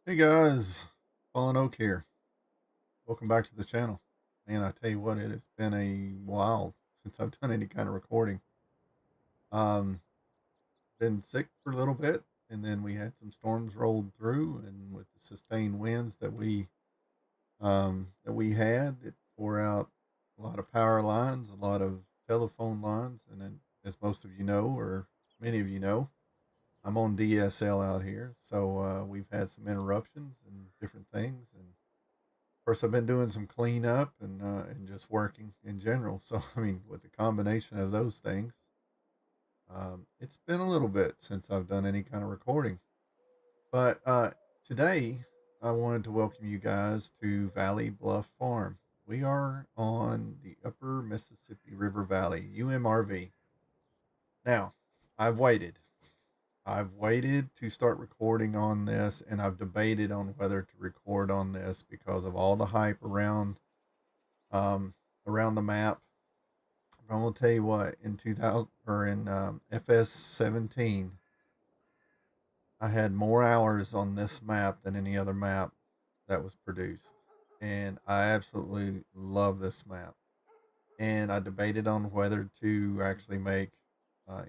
Hey guys, Fallen Oak here. Welcome back to the channel. Man, I tell you what, it has been a while since I've done any kind of recording. Um, been sick for a little bit, and then we had some storms rolled through, and with the sustained winds that we had, it tore out a lot of power lines, a lot of telephone lines, and then, as most of you know, or many of you know, I'm on DSL out here, so we've had some interruptions and different things, and of course, I've been doing some cleanup and just working in general. So, I mean, with the combination of those things, it's been a little bit since I've done any kind of recording. But today, I wanted to welcome you guys to Valley Bluff Farm. We are on the Upper Mississippi River Valley, UMRV. Now, I've waited. I've waited to start recording on this, and I've debated on whether to record on this because of all the hype um, around the map. I'm gonna tell you what, in 2000 or in FS 17, I had more hours on this map than any other map that was produced, and I absolutely love this map. And I debated on whether to actually make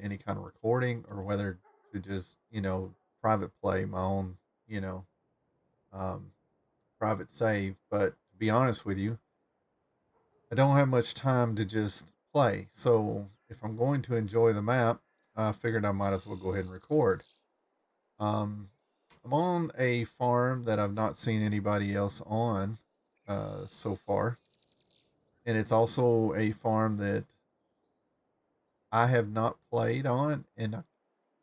any kind of recording or whether to just private play my own you know um, private save. But to be honest with you, I don't have much time to just play. So if I'm going to enjoy the map, I figured I might as well go ahead and record. Um, I'm on a farm that I've not seen anybody else on so far. And it's also a farm that I have not played on. And I'm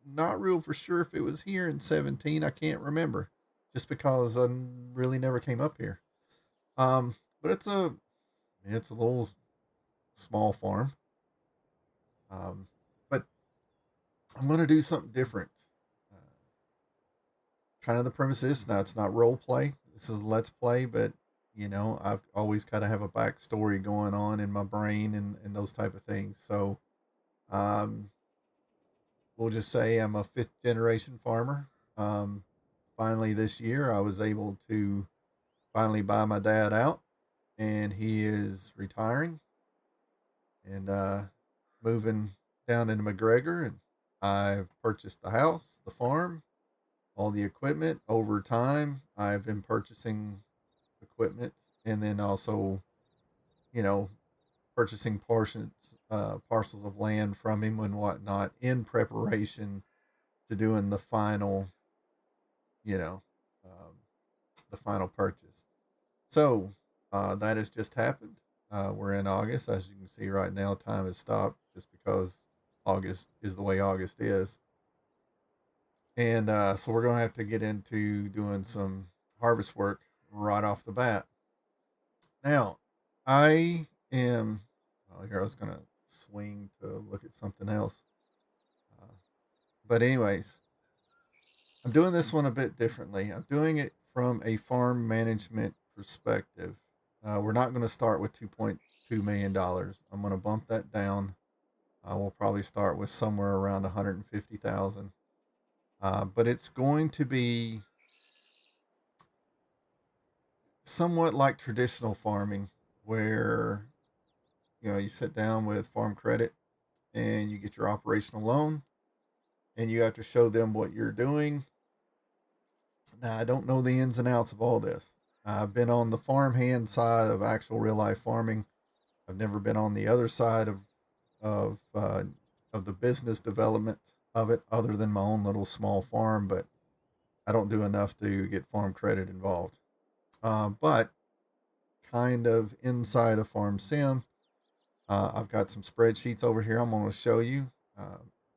not real for sure if it was here in 17. I can't remember just because I really never came up here. But it's a little small farm. Um, but I'm going to do something different. Uh, Kind of the premise is now it's not role play. This is let's play, but I've always kind of have a backstory going on in my brain and those type of things. So um, we'll just say I'm a fifth generation farmer. Um, Finally, this year, I was able to finally buy my dad out, and he is retiring and moving down into McGregor. And I've purchased the house, the farm, all the equipment over time. I've been purchasing equipment and then also, you know, purchasing parcels of land from him and whatnot in preparation to doing you know, um, the final purchase. So that has just happened. We're in August, as you can see right now. Time has stopped just because August is the way August is. And so we're going to have to get into doing some harvest work right off the bat. Now, I am. Well, here I was going to swing to look at something else. Uh, but, anyways, I'm doing this one a bit differently. I'm doing it from a farm management perspective. We're not going to start with $2.2 million. I'm going to bump that down. We'll probably start with somewhere around 150,000. But it's going to be somewhat like traditional farming, where you sit down with Farm Credit and you get your operational loan, and you have to show them what you're doing. Now, I don't know the ins and outs of all this. I've been on the farmhand side of actual real life farming. I've never been on the other side of uh, of the business development of it, other than my own little small farm. But I don't do enough to get Farm Credit involved. But kind of inside of Farm Sim, I've got some spreadsheets over here I'm going to show you,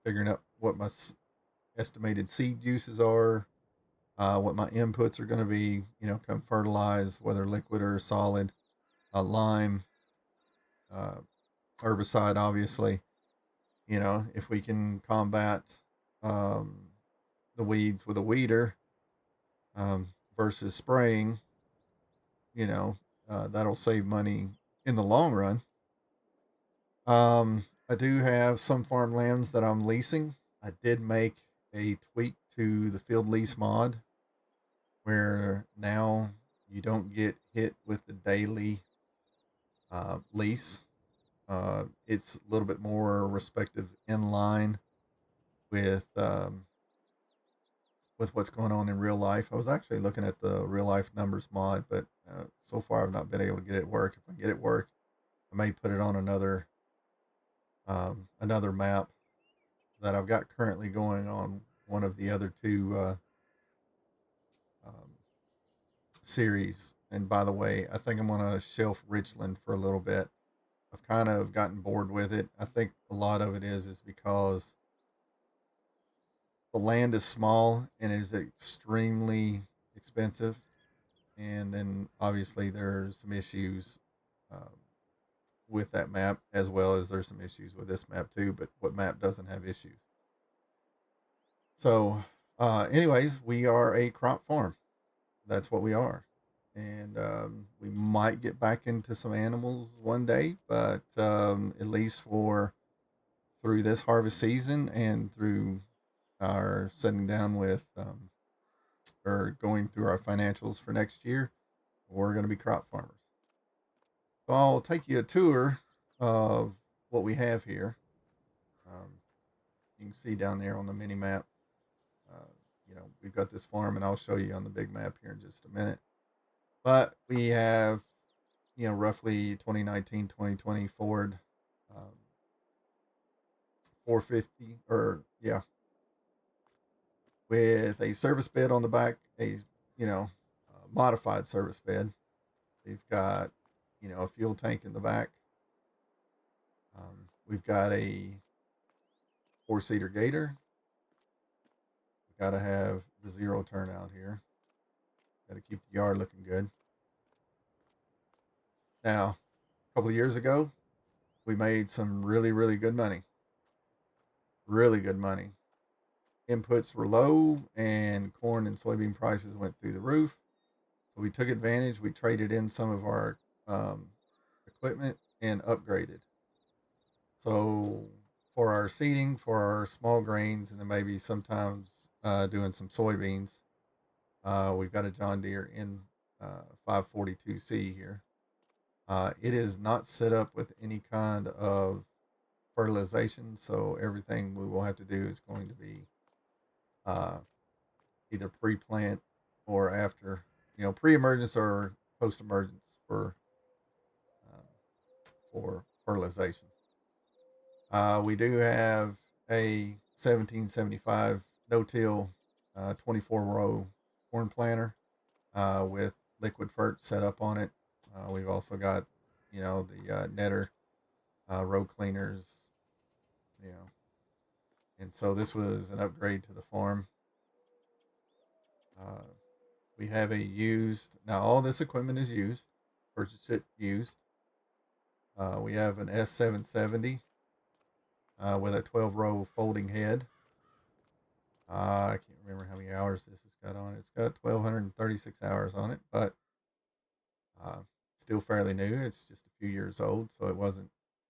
figuring out what my estimated seed uses are, what my inputs are going to be, come fertilize, whether liquid or solid, lime, uh, herbicide, obviously. If we can combat um, the weeds with a weeder versus spraying, that'll save money in the long run. I do have some farmlands that I'm leasing. I did make a tweak to the field lease mod where now you don't get hit with the daily lease. It's a little bit more respective in line with what's going on in real life. I was actually looking at the real life numbers mod, but so far I've not been able to get it to work. If I get it work, I may put it on another map that I've got currently going on one of the other two um, series. And by the way, I think I'm going to shelf Richland for a little bit. I've kind of gotten bored with it. I think a lot of it is because the land is small and it is extremely expensive. And then obviously there's some issues um, with that map, as well as there's some issues with this map too. But what map doesn't have issues? So, anyways, we are a crop farm. That's what we are. And we might get back into some animals one day, but at least for through this harvest season and through our sitting down with or going through our financials for next year, we're going to be crop farmers. So I'll take you a tour of what we have here. Um, you can see down there on the mini map. Uh, we've got this farm, and I'll show you on the big map here in just a minute. But we have, roughly 2019, 2020 Ford 450, or yeah, with a service bed on the back, modified service bed. We've got, a fuel tank in the back. We've got a four-seater Gator. We've got to have the zero turnout here. Got to keep the yard looking good. Now, a couple of years ago, we made some really, really good money. Really good money. Inputs were low, and corn and soybean prices went through the roof. So we took advantage. We traded in some of our equipment and upgraded. So for our seeding, for our small grains, and then maybe sometimes doing some soybeans, we've got a John Deere in 542C here. It is not set up with any kind of fertilization, so everything we will have to do is going to be uh, either pre-plant or after, pre-emergence or post-emergence um, for fertilization. We do have a 1775 no-till 24 row corn planter with liquid fert set up on it. We've also got, the netter row cleaners, you know, and so this was an upgrade to the farm. Uh, we have a used, now all this equipment is used, purchase it used. We have an S770 with a 12 row folding head. I can't remember how many hours this has got on it. It's got 1,236 hours on it, but uh, still fairly new. It's just a few years old, so it wasn't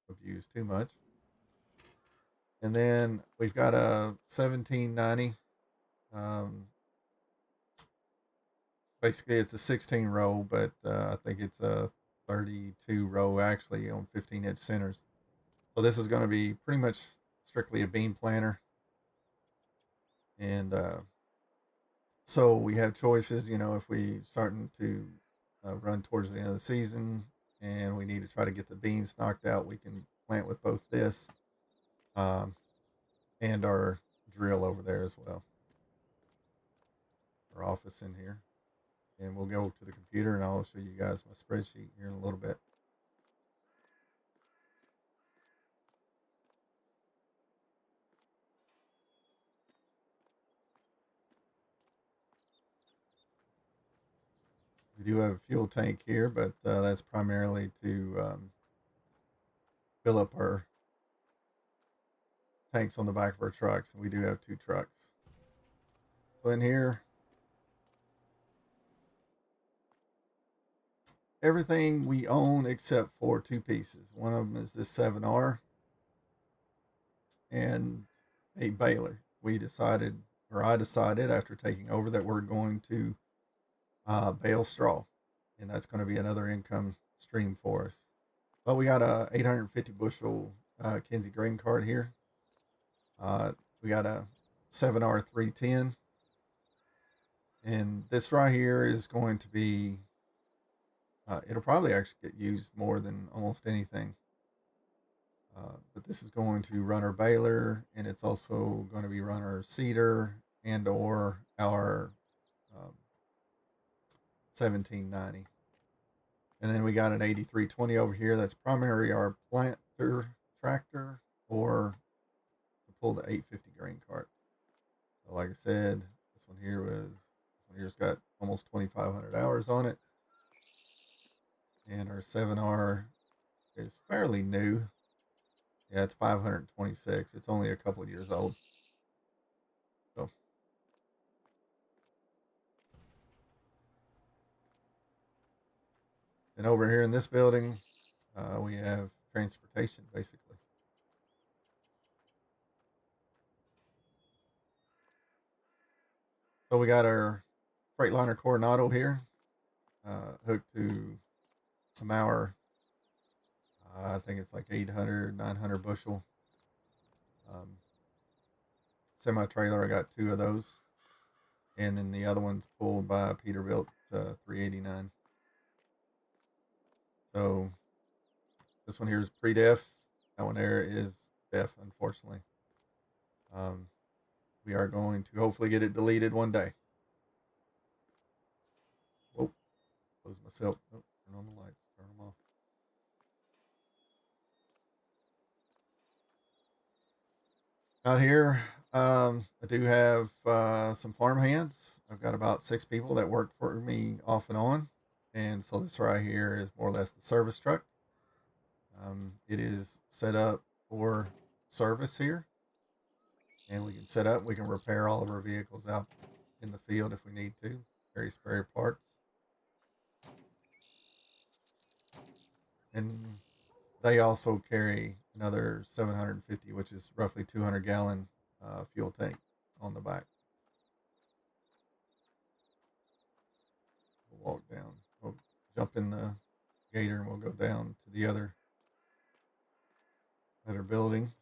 abused too much. And then we've got a 1790. Um, Basically, it's a 16 row, but I think it's a 32 row actually on 15-inch centers. So this is going to be pretty much strictly a bean planter. And so we have choices, if we starting to run towards the end of the season and we need to try to get the beans knocked out, we can plant with both this um, and our drill over there as well. Our office in here. And we'll go to the computer and I'll show you guys my spreadsheet here in a little bit. We do have a fuel tank here, but that's primarily to fill up our tanks on the back of our trucks. And we do have two trucks. So in here, everything we own except for two pieces. One of them is this 7R and a baler. We decided, or I decided after taking over, that we're going to bale straw, and that's going to be another income stream for us. But we got a 850 bushel Kinsey grain cart here. We got a 7R 310, and this right here is going to be. It'll probably actually get used more than almost anything. But this is going to run our baler, and it's also going to be run our seeder and or our 1790. And then we got an 8320 over here. That's primarily our planter tractor or to pull the 850 grain cart. So like I said, this one here's got almost 2,500 hours on it. And our 7R is fairly new. Yeah, it's 526. It's only a couple of years old. So and over here in this building, we have transportation basically. So we got our Freightliner Coronado here, hooked to a Mauer. I think it's like 800, 900 bushel. Semi trailer, I got two of those. And then the other one's pulled by a Peterbilt 389. So this one here is pre-def. That one there is def, unfortunately. We are going to hopefully get it deleted one day. Whoa, close myself. Oh, turn on the lights, turn them off. Out here, I do have some farm hands. I've got about 6 people that work for me off and on. And so this right here is more or less the service truck. It is set up for service here. And we can set up, we can repair all of our vehicles out in the field if we need to, carry spare parts. And they also carry another 750, which is roughly 200-gallon fuel tank on the back. We'll walk down. We'll jump in the gator and we'll go down to the other buildings.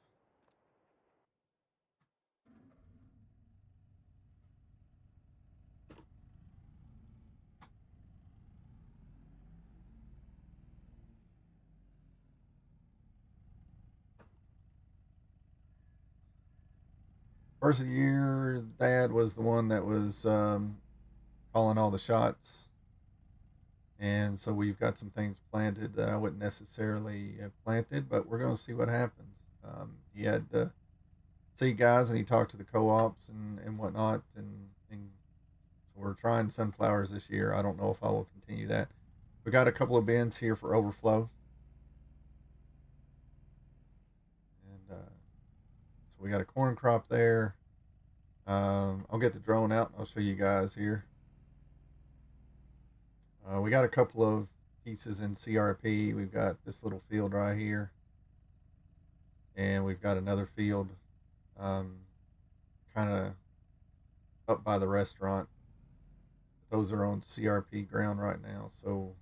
First of the year, Dad was the one that was calling all the shots. And so we've got some things planted that I wouldn't necessarily have planted, but we're going to see what happens. He had the seed guys and he talked to the co-ops and whatnot. And so we're trying sunflowers this year. I don't know if I will continue that. We got a couple of bins here for overflow. And so we got a corn crop there. I'll get the drone out and I'll show you guys here. We got a couple of pieces in CRP. We've got this little field right here. And we've got another field kind of up by the restaurant. Those are on CRP ground right now. So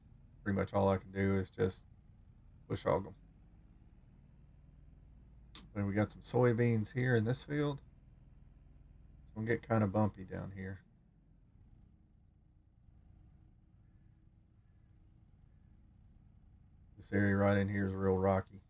pretty much all I can do is just bush hog them. Then we got some soybeans here in this field. It's going to get kind of bumpy down here. This area right in here is real rocky.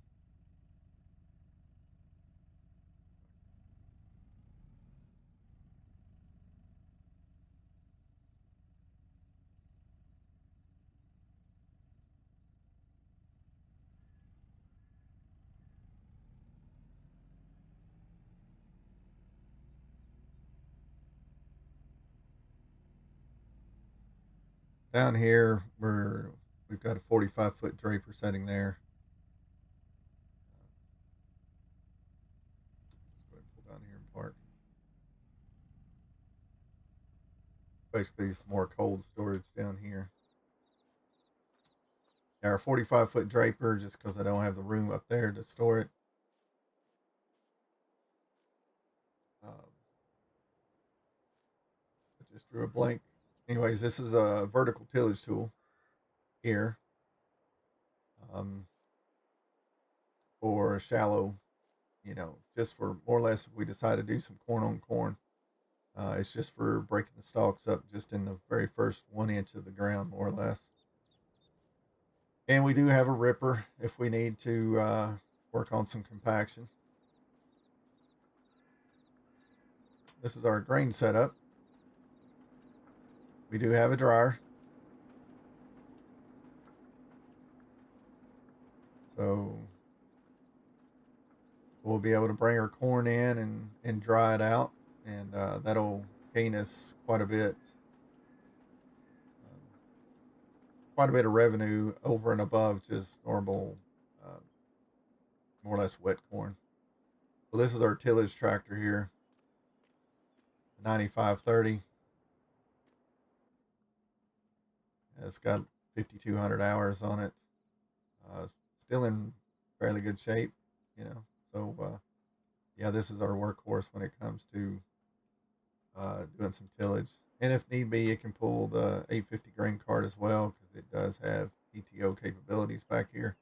Down here, we've got a 45-foot draper setting there. Let's go ahead and pull down here and park. Basically, some more cold storage down here. Our 45-foot draper, just because I don't have the room up there to store it. I just drew a blank anyways, this is a vertical tillage tool here, um, for shallow, just for more or less if we decide to do some corn on corn. It's just for breaking the stalks up just in the very first 1 inch of the ground, more or less. And we do have a ripper if we need to work on some compaction. This is our grain setup. We do have a dryer. So we'll be able to bring our corn in and dry it out. And that'll gain us um, quite a bit of revenue over and above just normal, uh, more or less wet corn. So this is our tillage tractor here, 9530. It's got 5,200 hours on it. Still in fairly good shape, you know. So yeah, this is our workhorse when it comes to doing some tillage. And if need be, it can pull the 850 grain cart as well because it does have PTO capabilities back here.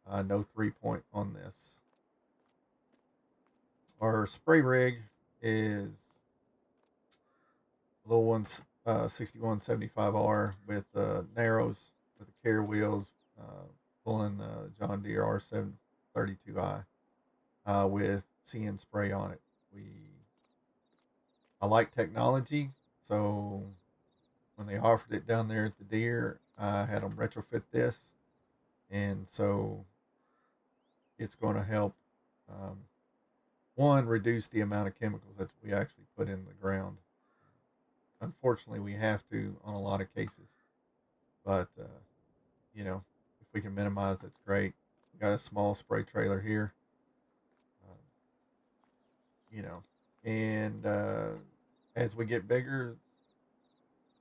No 3-point on this. Our spray rig is a little one 6175R with narrows with the care wheels, pulling John Deere R732i with CN spray on it. I like technology, so when they offered it down there at the Deere, I had them retrofit this, and so it's going to help, um, one, reduce the amount of chemicals that we actually put in the ground. Unfortunately, we have to on a lot of cases, but if we can minimize, that's great. We got a small spray trailer here, um, you know, and as we get bigger,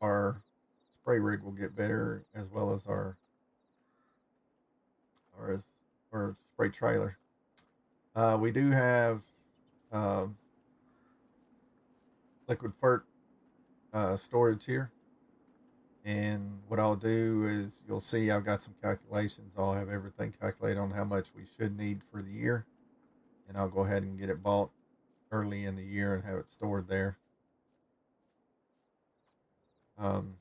our spray rig will get better as well as our, our spray trailer. We do have uh, liquid fert storage here. And what I'll do is you'll see I've got some calculations. I'll have everything calculated on how much we should need for the year. And I'll go ahead and get it bought early in the year and have it stored there. Um,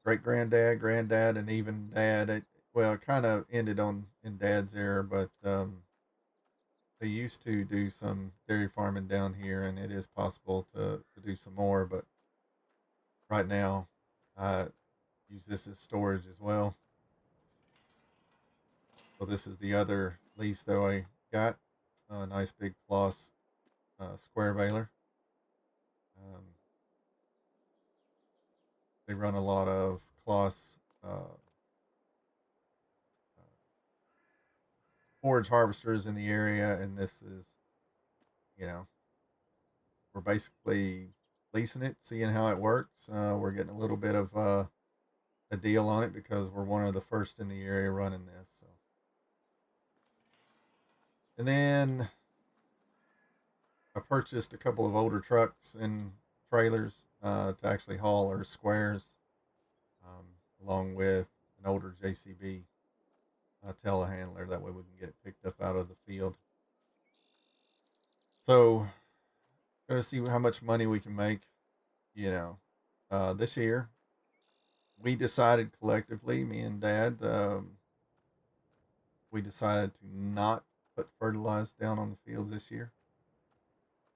Great granddad, and even dad. It kind of ended in dad's era, but they used to do some dairy farming down here, and it is possible to do some more. But right now, I use this as storage as well. So this is the other lease that I got. A nice big Kloss square baler. Um, they run a lot of Kloss forage harvesters in the area, and this is, you know, we're basically leasing it, seeing how it works. We're getting a little bit of a deal on it because we're one of the first in the area running this. So, and then I purchased a couple of older trucks and trailers to actually haul our squares, um, along with an older JCB telehandler. That way we can get it picked up out of the field. So, going to see how much money we can make. This year we decided collectively, me and Dad, we decided to not put fertilizer down on the fields this year,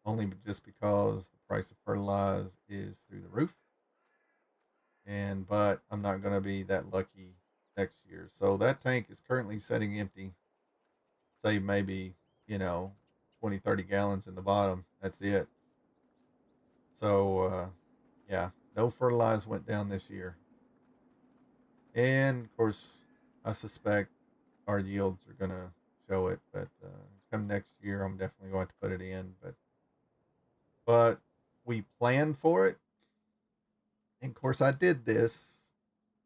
only just because the price of fertilizer is through the roof. But I'm not going to be that lucky next year. So that tank is currently sitting empty. Say maybe, 20, 30 gallons in the bottom. That's it. So, yeah, no fertilizer went down this year. And of course, I suspect our yields are going to show it. But come next year, I'm definitely going to put it in. But we planned for it. And of course, I did this.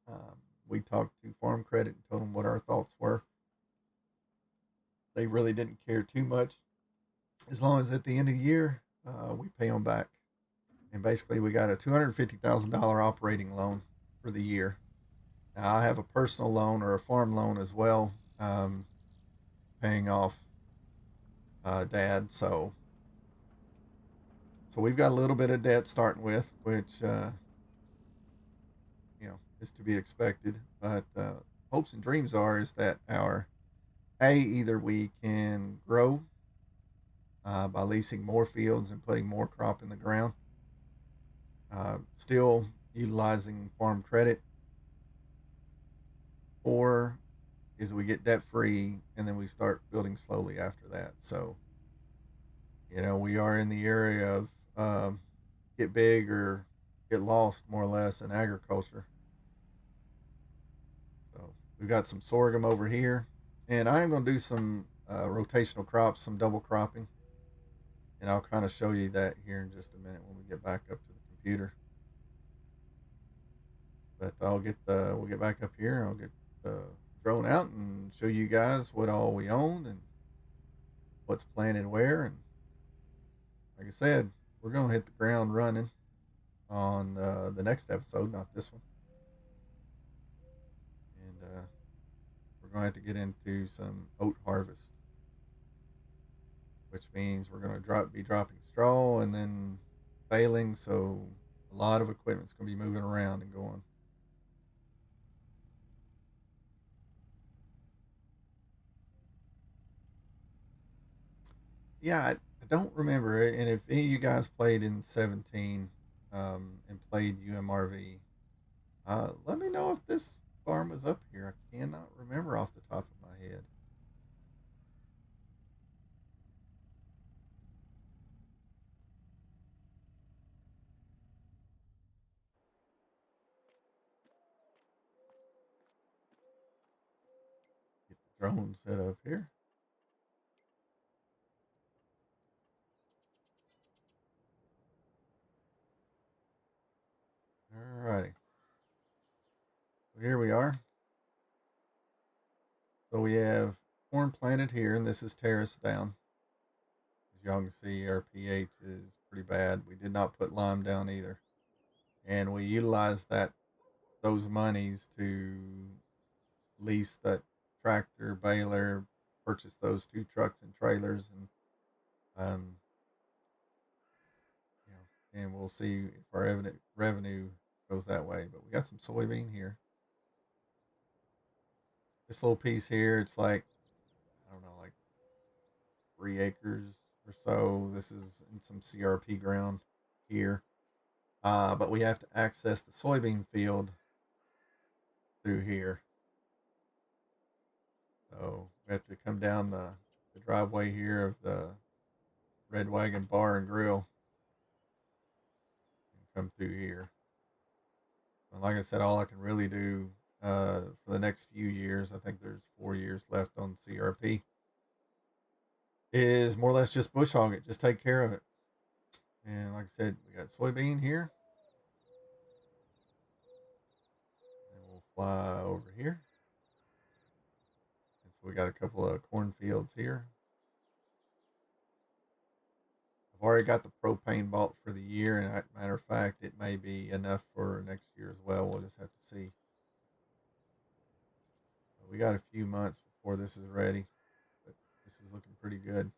Um, we talked to Farm Credit and told them what our thoughts were. They really didn't care too much, as long as at the end of the year we pay them back. And basically, we got a $250,000 operating loan for the year. Now, I have a personal loan or a farm loan as well, paying off dad. So we've got a little bit of debt starting with, which is to be expected. But hopes and dreams are is that our either we can grow by leasing more fields and putting more crop in the ground, still utilizing farm credit, or is we get debt free and then we start building slowly after that. So, we are in the area of get big or get lost more or less in agriculture. So we've got some sorghum over here, and I am going to do some rotational crops, some double cropping, and I'll kind of show you that here in just a minute when we get back up to the computer. But we'll get back up here. I'll get the drone out and show you guys what all we own and what's planted where. And like I said, we're going to hit the ground running on the next episode, not this one. And we're going to have to get into some oat harvest, which means we're going to be dropping straw and then baling. So a lot of equipment's going to be moving around and going. Yeah, I don't remember it. And if any of you guys played in 17 and played UMRV, let me know if this farm was up here. I cannot remember off the top of my head. Get the drone set up here. Alrighty. So here we are. So we have corn planted here, and this is terraced down. As y'all can see, our pH is pretty bad. We did not put lime down either. And we utilized those monies to lease that tractor, baler, purchase those 2 trucks and trailers, and um, and we'll see if our revenue goes that way. But we got some soybean here. This little piece here, it's like, I don't know, like 3 acres or so. This is in some CRP ground here. But we have to access the soybean field through here. So we have to come down the driveway here of the Red Wagon Bar and Grill and come through here. And like I said, all I can really do for the next few years, I think there's 4 years left on CRP, is more or less just bush hog it, just take care of it. And like I said, we got soybean here. And we'll fly over here. And so we got a couple of cornfields here. I've already got the propane bought for the year, and matter of fact, it may be enough for next year as well. We'll just have to see. But we got a few months before this is ready, but this is looking pretty good.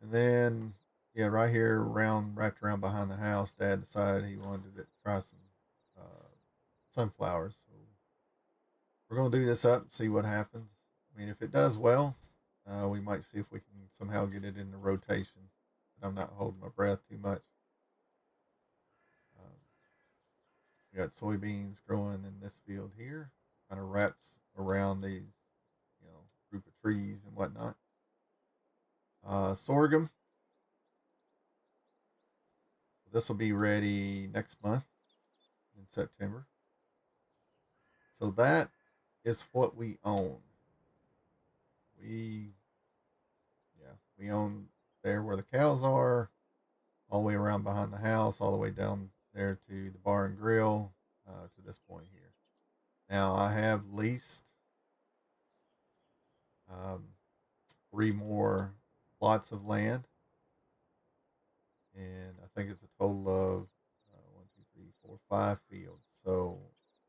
And then, yeah, right here, wrapped around behind the house, Dad decided he wanted to try some sunflowers. So we're gonna do this up and see what happens. I mean, if it does well, we might see if we can somehow get it into rotation. But I'm not holding my breath too much. Um, we got soybeans growing in this field here, kind of wraps around these, group of trees and whatnot. Sorghum. This will be ready next month in September. So that is what we own. We, yeah, we own there where the cows are, all the way around behind the house, all the way down there to the bar and grill, to this point here. Now I have leased um, 3 more plots of land, and I think it's a total of 1, 2, 3, 4, 5 fields. So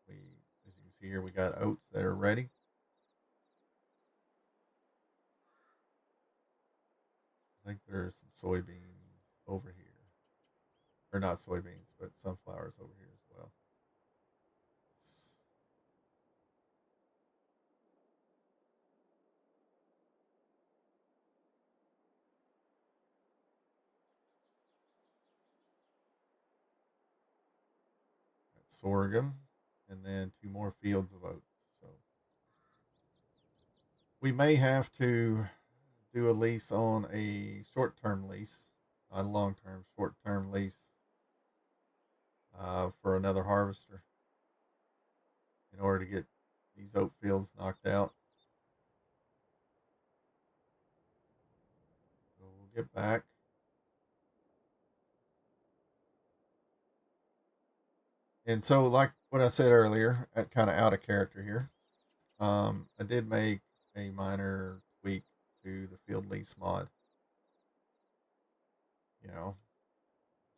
we, as you can see here, we got oats that are ready. I think there's some soybeans over here, or not soybeans, but sunflowers over here as well. Sorghum, and then 2 more fields of oats. So we may have to do a lease on a short-term lease, a long-term, short-term lease for another harvester in order to get these oat fields knocked out. So we'll get back. And so, like what I said earlier, kind of out of character here, I did make a minor tweak to the field lease mod. You know,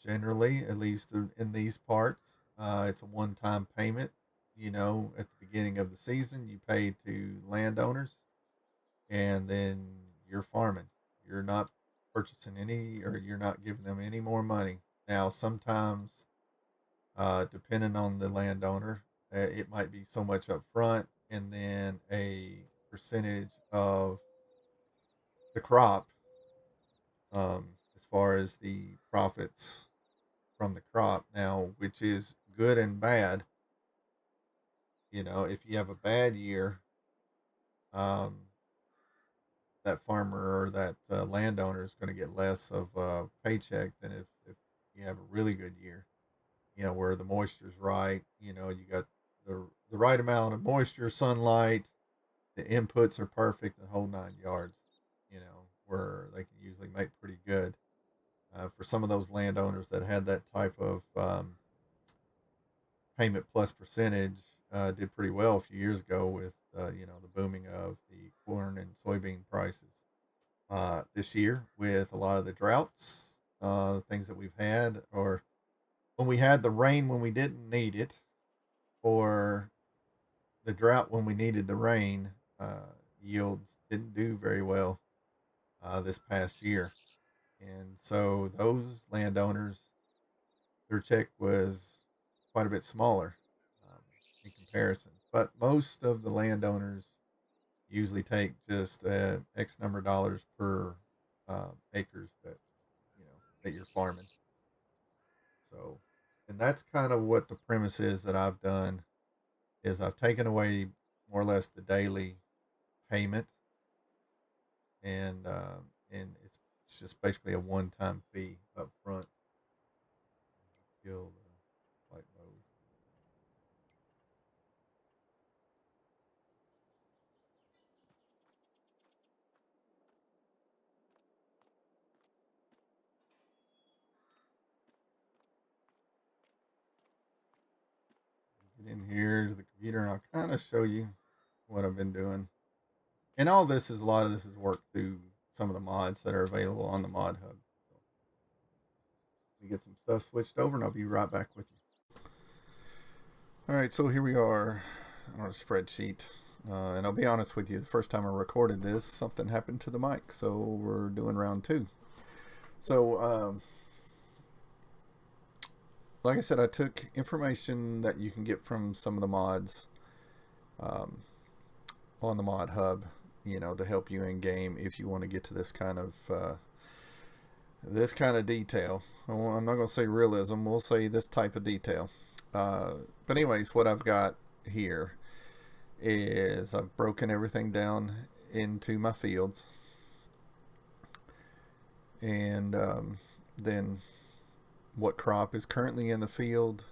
generally, at least in these parts, it's a one-time payment. You know, at the beginning of the season, you pay to landowners, and then you're farming. You're not purchasing any, or you're not giving them any more money. Now, sometimes, depending on the landowner, it might be so much up front, and then a percentage of the crop, as far as the profits from the crop. Now, which is good and bad. You know, if you have a bad year, um, that farmer or that landowner is going to get less of a paycheck than if you have a really good year. You know, where the moisture's right. You know, you got the right amount of moisture, sunlight, the inputs are perfect, the whole 9 yards. You know, where they can usually make pretty good. For some of those landowners that had that type of payment plus percentage, did pretty well a few years ago with you know, the booming of the corn and soybean prices. This year, with a lot of the droughts, things that we've had, or when we had the rain when we didn't need it, or the drought when we needed the rain, yields didn't do very well this past year. And so those landowners, their check was quite a bit smaller um, in comparison. But most of the landowners usually take just X number of dollars per acres that, you know, that you're farming. So, and that's kind of what the premise is that I've done, is I've taken away more or less the daily payment, and it's just basically a one-time fee up front. Kill the flight mode. Get in here to the computer, and I'll kind of show you what I've been doing. And all this is, a lot of this is worked through some of the mods that are available on the mod hub. So we get some stuff switched over, and I'll be right back with you. All right, so here we are on our spreadsheet. And I'll be honest with you, the first time I recorded this, something happened to the mic, so we're doing round 2. So, like I said, I took information that you can get from some of the mods on the mod hub, you know, to help you in game if you want to get to this kind of detail. I'm not going to say realism, we'll say this type of detail. But anyways, what I've got here is I've broken everything down into my fields, and then what crop is currently in the field,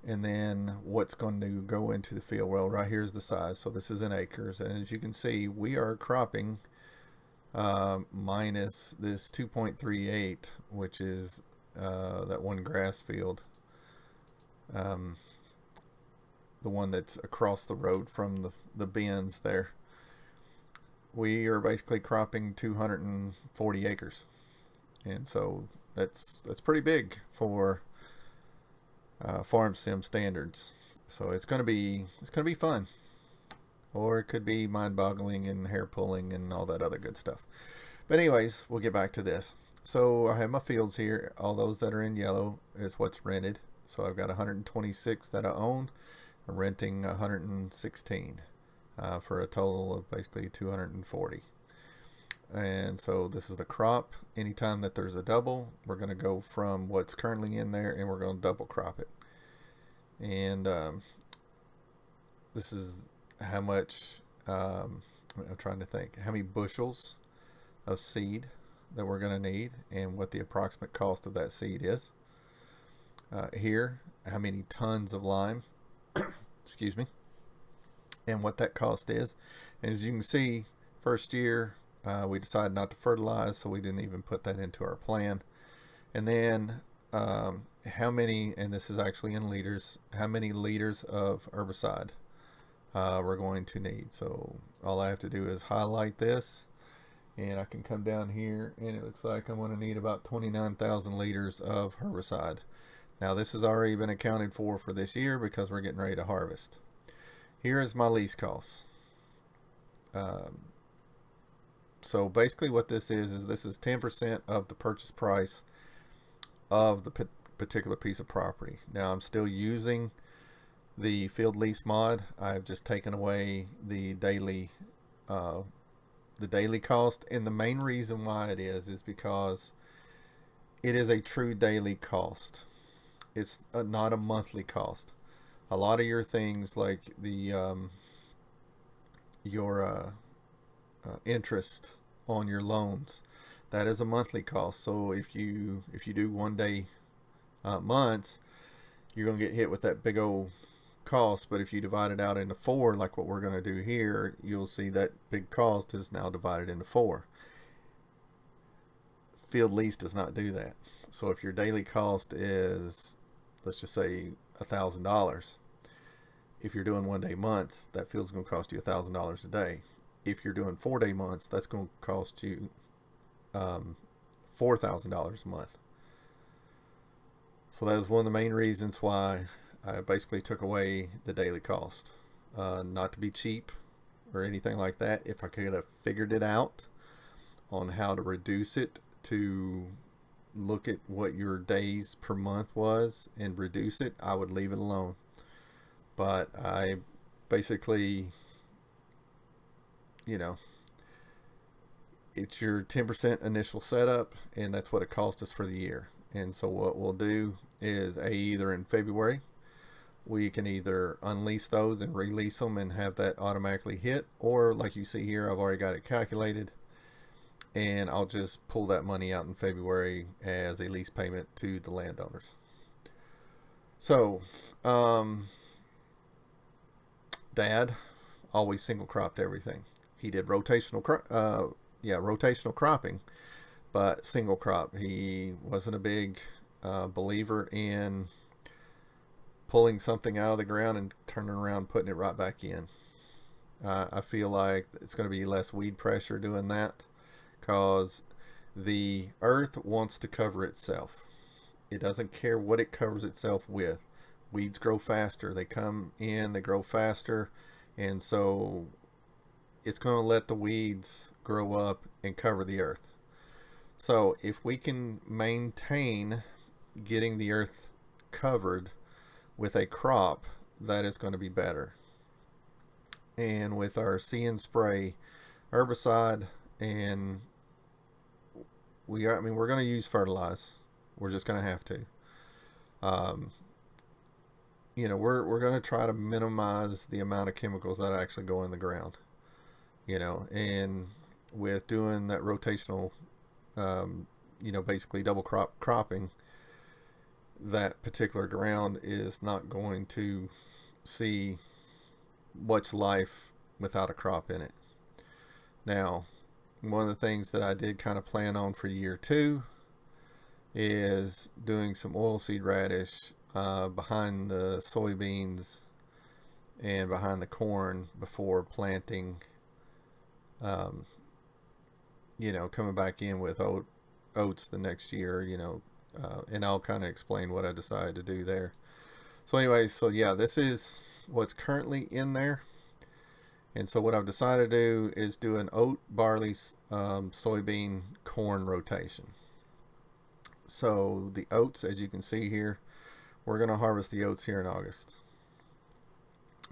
and then what's going to go into the field. Well, right here's the size, so this is in acres, and as you can see, we are cropping minus this 2.38, which is that one grass field. the one that's across the road from the bins there. We are basically cropping 240 acres, and so that's pretty big for farm sim standards. So it's gonna be fun, or it could be mind-boggling and hair-pulling and all that other good stuff. But anyways, we'll get back to this. So I have my fields here. All those that are in yellow is what's rented. So I've got 126 that I own. I'm renting 116 for a total of basically 240. And so this is the crop. Anytime that there's a double, we're going to go from what's currently in there and we're going to double crop it. And this is how much, I'm trying to think, how many bushels of seed that we're going to need and what the approximate cost of that seed is. Here, how many tons of lime, excuse me, and what that cost is. As you can see, first year we decided not to fertilize, so we didn't even put that into our plan. And then how many, and this is actually in liters, how many liters of herbicide we're going to need. So all I have to do is highlight this, and I can come down here and it looks like I'm going to need about 29,000 liters of herbicide. Now this has already been accounted for this year because we're getting ready to harvest. Here is my lease costs. So basically what this is this is 10% of the purchase price of the particular piece of property. Now I'm still using the field lease mod. I've just taken away the daily cost, and the main reason why it is because it is a true daily cost. It's not a monthly cost. A lot of your things like the your interest on your loans, that is a monthly cost. So if you do 1 day months, you're gonna get hit with that big old cost. But if you divide it out into 4, like what we're gonna do here, you'll see that big cost is now divided into 4. Field lease does not do that. So if your daily cost is, let's just say, $1,000, if you're doing 1 day months, that field's going to cost you $1,000 a day. If you're doing 4 day months, that's going to cost you $4,000 a month. So that is one of the main reasons why I basically took away the daily cost. Not to be cheap or anything like that. If I could have figured it out on how to reduce it to look at what your days per month was and reduce it, I would leave it alone. But I basically, it's your 10% initial setup, and that's what it cost us for the year. And so what we'll do is either in February we can either unlease those and release them and have that automatically hit, or like you see here, I've already got it calculated, and I'll just pull that money out in February as a lease payment to the landowners. So Dad always single cropped everything. He did rotational cropping, but single crop. He wasn't a big believer in pulling something out of the ground and turning around, putting it right back in. I feel like it's going to be less weed pressure doing that, because the earth wants to cover itself. It doesn't care what it covers itself with. Weeds grow faster. They come in, they grow faster, and so it's going to let the weeds grow up and cover the earth. So if we can maintain getting the earth covered with a crop, that is going to be better. And with our see and spray herbicide, and we're going to use fertilize. We're just going to have to. We're going to try to minimize the amount of chemicals that actually go in the ground. And with doing that rotational, basically double cropping, that particular ground is not going to see much life without a crop in it. Now, one of the things that I did kind of plan on for year 2 is doing some oilseed radish behind the soybeans and behind the corn before planting, um, coming back in with oats the next year, and I'll kind of explain what I decided to do there. So anyway, so yeah, this is what's currently in there. And so what I've decided to do is do an oat, barley, soybean, corn rotation. So the oats, as you can see here, we're going to harvest the oats here in August.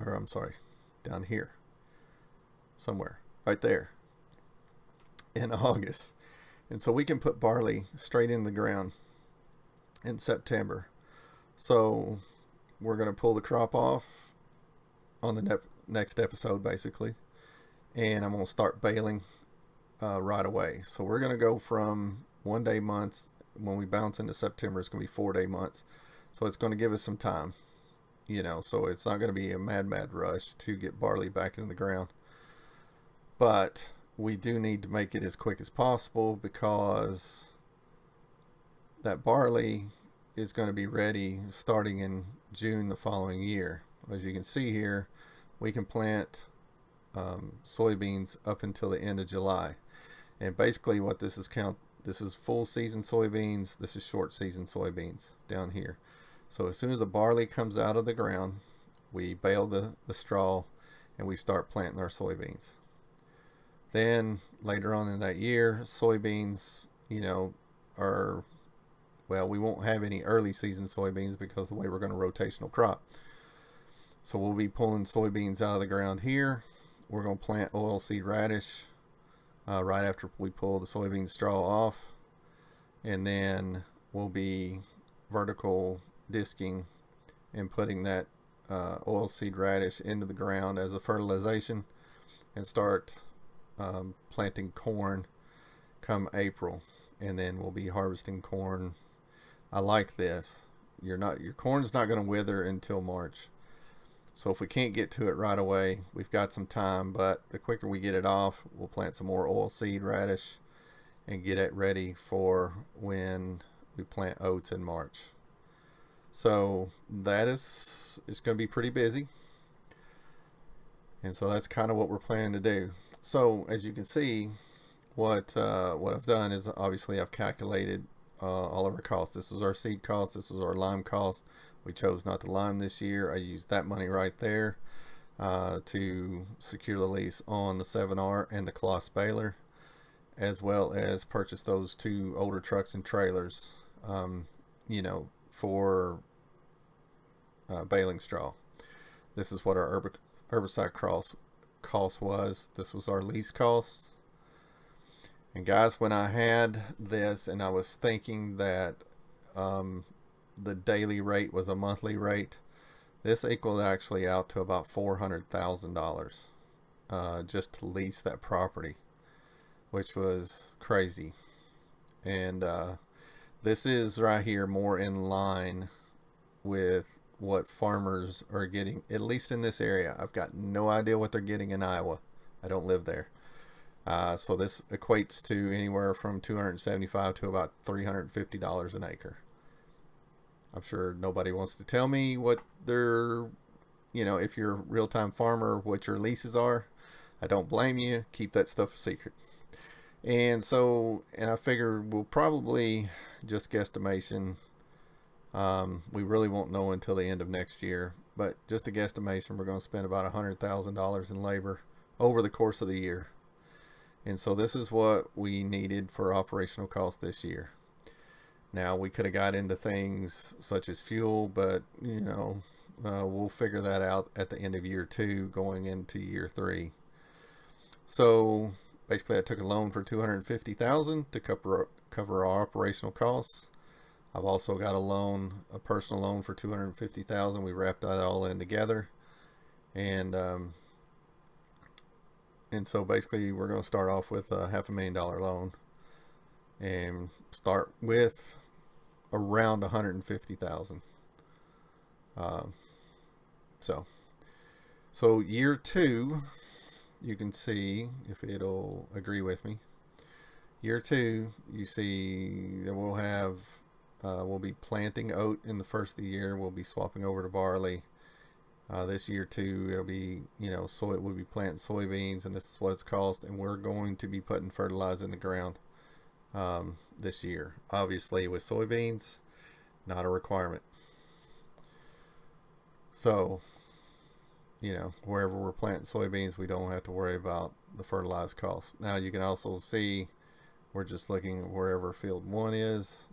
Or I'm sorry, down here. Somewhere. Right there. In August. And so we can put barley straight in the ground in September. So we're going to pull the crop off on the next episode, basically. And I'm going to start baling right away. So we're going to go from 1 day months. When we bounce into September, it's going to be 4 day months. So it's going to give us some time, so it's not going to be a mad rush to get barley back into the ground. But we do need to make it as quick as possible, because that barley is going to be ready starting in June the following year. As you can see here, we can plant soybeans up until the end of July. And basically what this is this is full season soybeans, this is short season soybeans down here. So as soon as the barley comes out of the ground, we bale the straw and we start planting our soybeans. Then later on in that year, soybeans, are, well, we won't have any early season soybeans because of the way we're going to rotational crop. So we'll be pulling soybeans out of the ground here. We're going to plant oilseed radish right after we pull the soybean straw off. And then we'll be vertical disking and putting that oilseed radish into the ground as a fertilization, and start planting corn come April. And then we'll be harvesting corn. I like this. Your corn's not going to wither until March. So if we can't get to it right away, we've got some time, but the quicker we get it off, we'll plant some more oilseed radish and get it ready for when we plant oats in March. So that it's going to be pretty busy. And so that's kind of what we're planning to do. So as you can see, what I've done is, obviously I've calculated all of our costs. This was our seed cost. This was our lime cost. We chose not to lime this year. I used that money right there to secure the lease on the 7R and the Coloss baler, as well as purchase those 2 older trucks and trailers, for baling straw. This is what our herbicide cost was. This was our lease costs. And guys, when I had this and I was thinking that the daily rate was a monthly rate, this equaled actually out to about $400,000 just to lease that property, which was crazy. And this is right here more in line with what farmers are getting, at least in this area. I've got no idea what they're getting in Iowa. I don't live there. So this equates to anywhere from $275 to about $350 an acre. I'm sure nobody wants to tell me what their, if you're a real-time farmer, what your leases are. I don't blame you. Keep that stuff a secret. And so, I figure we'll probably, just guesstimation, we really won't know until the end of next year, but just a guesstimation, we're going to spend about $100,000 in labor over the course of the year. And so this is what we needed for operational costs this year. Now, we could have got into things such as fuel, but we'll figure that out at the end of year 2 going into year 3. So basically I took a loan for $250,000 to cover our operational costs. I've also got a personal loan for $250,000. We wrapped that all in together. And so basically we're going to start off with a $500,000 loan and start with around $150,000. So year 2, you can see, if it'll agree with me, year 2, you see that we'll be planting oat in the first of the year. We'll be swapping over to barley This year too, it'll be, we'll be planting soybeans, and this is what it's cost, and we're going to be putting fertilizer in the ground this year. Obviously, with soybeans, not a requirement. So, wherever we're planting soybeans, we don't have to worry about the fertilizer cost. Now, you can also see we're just looking wherever field 1 is.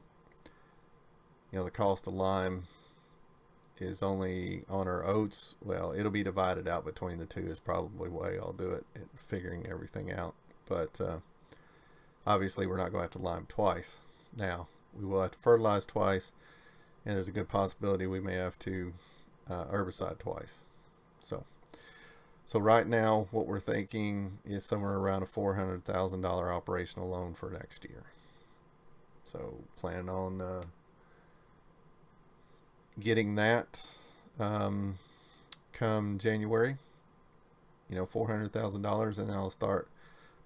The cost of lime is only on our oats. Well, it'll be divided out between the two is probably the way I'll do it, figuring everything out. But obviously we're not going to have to lime twice. Now, we will have to fertilize twice, and there's a good possibility we may have to herbicide twice. So right now what we're thinking is somewhere around a $400,000 operational loan for next year. So planning on getting that come January, $400,000, and then I'll start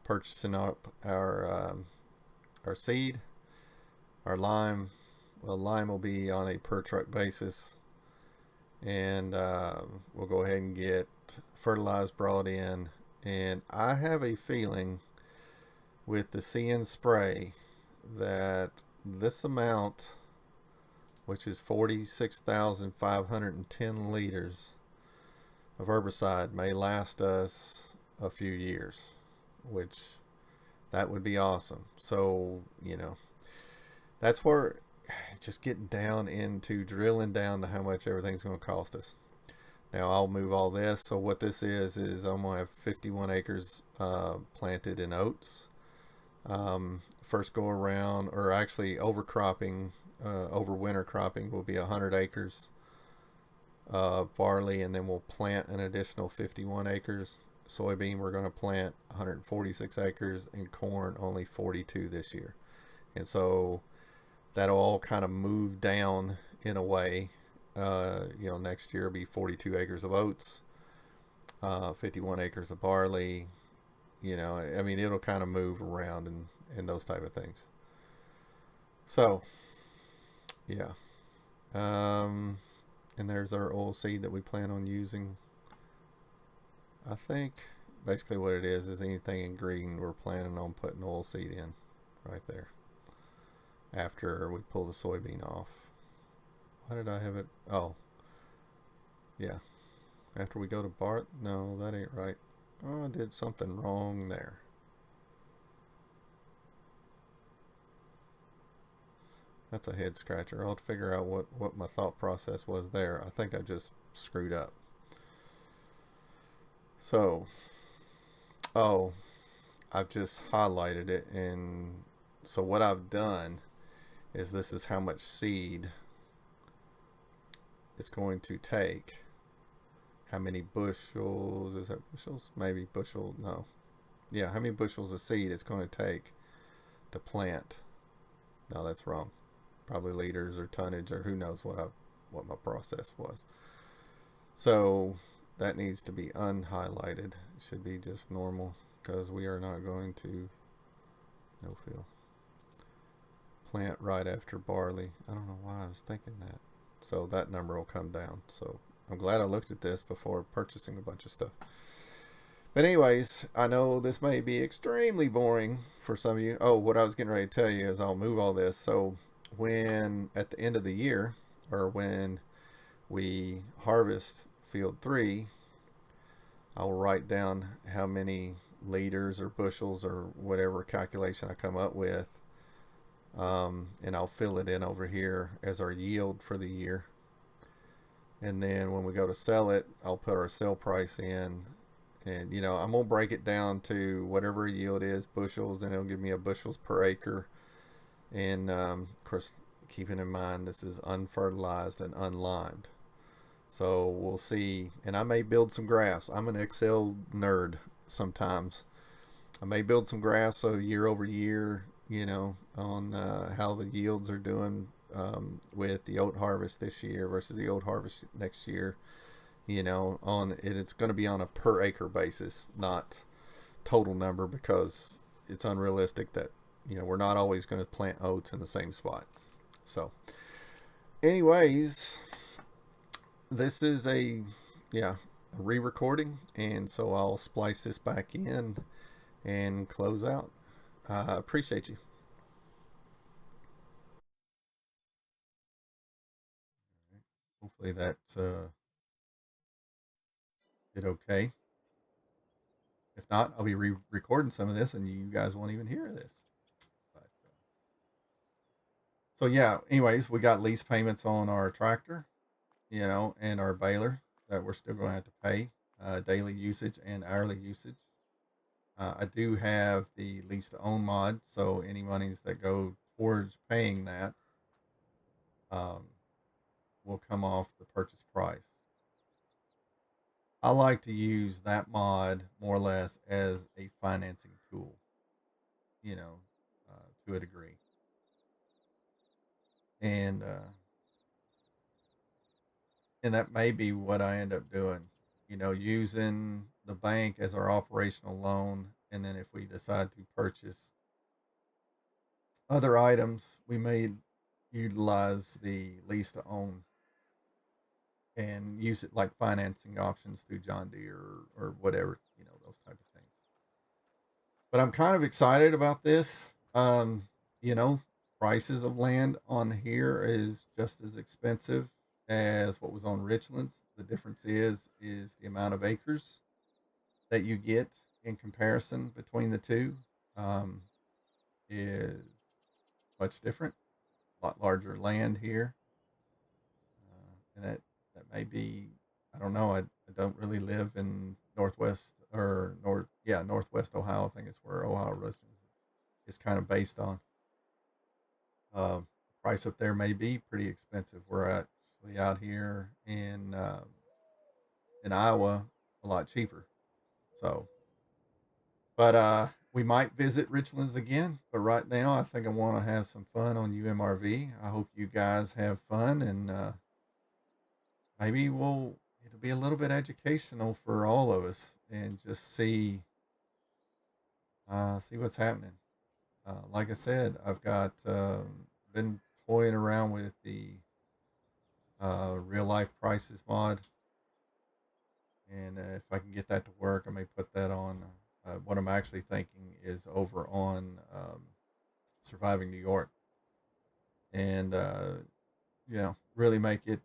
purchasing up our seed, our lime. Well, lime will be on a per truck basis, and we'll go ahead and get fertilized brought in. And I have a feeling with the CN spray that this amount, which is 46,510 liters of herbicide, may last us a few years, which that would be awesome. So, that's where just getting down into drilling down to how much everything's going to cost us. Now, I'll move all this. So what this is I'm going to have 51 acres planted in oats. First go around, or actually overcropping, over winter cropping will be 100 acres of barley, and then we'll plant an additional 51 acres. Soybean, we're going to plant 146 acres, and corn only 42 this year. And so that'll all kind of move down in a way. Next year will be 42 acres of oats, 51 acres of barley. It'll kind of move around and those type of things. So, yeah. And there's our oil seed that we plan on using. I think basically what it is anything in green we're planning on putting oil seed in right there after we pull the soybean off. Why did I have it? Oh, yeah. After we go to Bart. No, that ain't right. Oh, I did something wrong there. That's a head scratcher. I'll figure out what my thought process was there. I think I just screwed up. So, I've just highlighted it, and so what I've done is this is how much seed it's going to take. How many bushels? Is that bushels? Maybe bushel. No. Yeah, how many bushels of seed it's going to take to plant. No, that's wrong. Probably liters or tonnage, or who knows what my process was. So that needs to be unhighlighted. It should be just normal, because we are not going to no fill plant right after barley. I don't know why I was thinking that. So that number will come down. So I'm glad I looked at this before purchasing a bunch of stuff. But anyways, I know this may be extremely boring for some of you. Oh, what I was getting ready to tell you is I'll move all this. So when at the end of the year, or when we harvest field 3, I'll write down how many liters or bushels or whatever calculation I come up with, and I'll fill it in over here as our yield for the year. And then when we go to sell it, I'll put our sell price in, and I'm gonna break it down to whatever yield is, bushels, and it'll give me a bushels per acre. And of course, keeping in mind this is unfertilized and unlimed. So we'll see, and I may build some graphs. I'm an Excel nerd sometimes. I may build some graphs so year over year, on how the yields are doing with the oat harvest this year versus the oat harvest next year. It's going to be on a per acre basis, not total number, because it's unrealistic that we're not always going to plant oats in the same spot. So anyways, this is a yeah, a re-recording, and so I'll splice this back in and close out. Appreciate you. Hopefully that's did okay. If not, I'll be re-recording some of this, and you guys won't even hear this. But so yeah. Anyways, we got lease payments on our tractor, and our baler that we're still going to have to pay, daily usage and hourly usage. I do have the lease to own mod, so any monies that go towards paying that um, will come off the purchase price. I like to use that mod more or less as a financing tool, you know, to a degree. And and that may be what I end up doing, using the bank as our operational loan, and then if we decide to purchase other items, we may utilize the lease to own and use it like financing options through John Deere or whatever, those type of things. But I'm kind of excited about this. You know, Prices of land on here is just as expensive as what was on Richlands. The difference is the amount of acres that you get in comparison between the two um, is much different. A lot larger land here, and that may be. I don't know. I don't really live in Northwest or Northwest Ohio. I think it's where Ohio Richlands is kind of based on. Uh, Price up there may be pretty expensive. We're actually out here in Iowa a lot cheaper. So, but we might visit Richlands again. But right now, I think I want to have some fun on UMRV. I hope you guys have fun, and maybe it'll be a little bit educational for all of us, and just see what's happening. Like I said, I've got been toying around with the real life prices mod, and if I can get that to work, I may put that on. What I'm actually thinking is over on Surviving New York, and really make it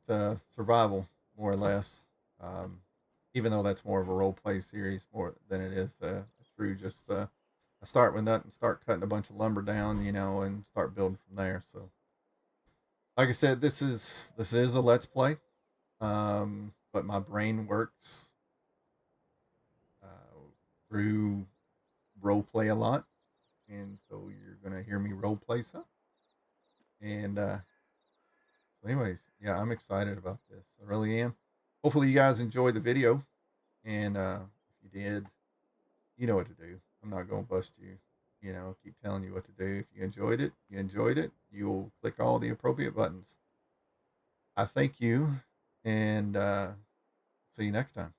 survival more or less. Um, Even though that's more of a role play series more than it is a true just. I start with that and start cutting a bunch of lumber down, and start building from there. So, like I said, this is a let's play, but my brain works uh, through role play a lot, and so you're gonna hear me role play some. And so, anyways, yeah, I'm excited about this. I really am. Hopefully, you guys enjoyed the video, and if you did, you know what to do. I'm not gonna bust you. Keep telling you what to do. If you enjoyed it, you enjoyed it. You'll click all the appropriate buttons. I thank you, and see you next time.